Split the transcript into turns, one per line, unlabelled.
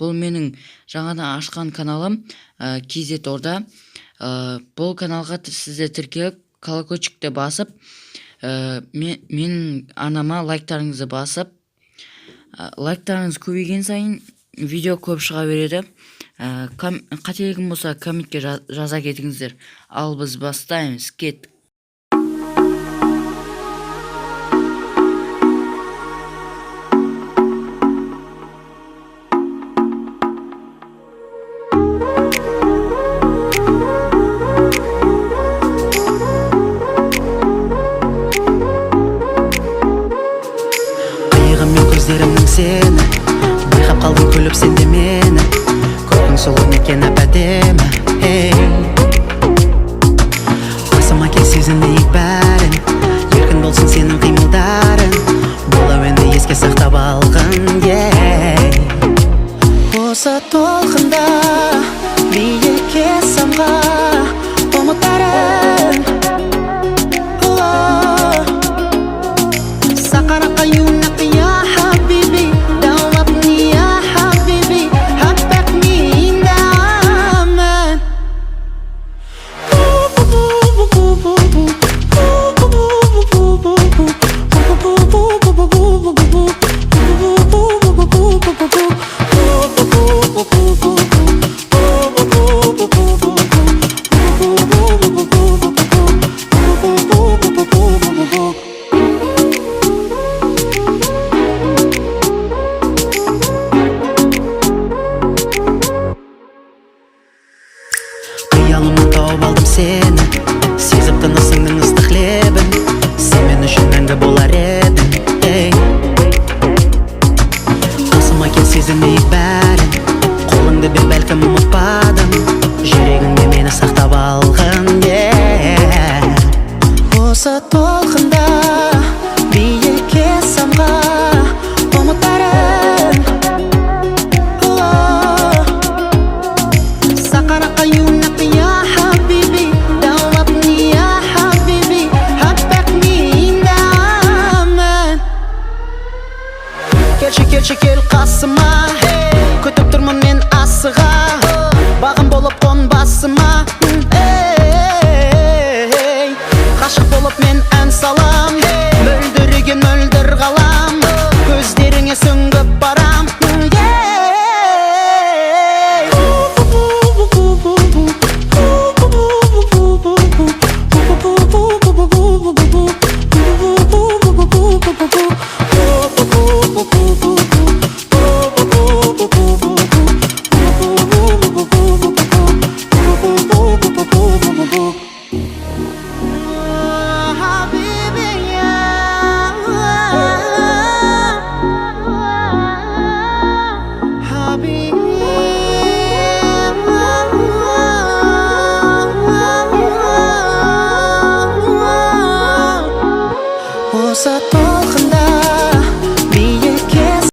Бұл менің жаңадан ашқан каналым KZ Орда. Бұл каналға сіздер тіркеліп, колокольчикті басып, мен арнама лайктарыңызды басып, лайктарыңыз көбейген сайын видео көп шыға береді. Қателігім болса комментке жаза кетіңіздер. Ал біз бастаймыз. Кеттік.
Қиығыммен көздерімнің сені байқап қалдың күліп сен де мені. Көрдің сұлу екен әп-әдемі, қасыма кел сезінейік бәрін. Еркін болсын сенің қимылдарың, бұл әуенді еске сақтап алғын. Осы толқында биікке самға ұмыттарым, сақараққа юнақ я хабиби, даулапни я хабиби, хаббакни индамен. Қиялымнан тауып алдым сені, сезіп тынысыңның ыстық лебін. Сен мен үшін мәңгі болар едің. Қасыма кел сезінейік бәрін, қолыңды бер бәлкім ұмытпадым, жүрегіңде мені сақтап алғын. Осы толқында биікке самға ұмыттарым, сақараққа юнақ я хабиби, даулапни я хабиби, хаббакни индамен. Келші келші кел қасыма, күтіп тұрмын мен асыға, бағым болып қон басыма.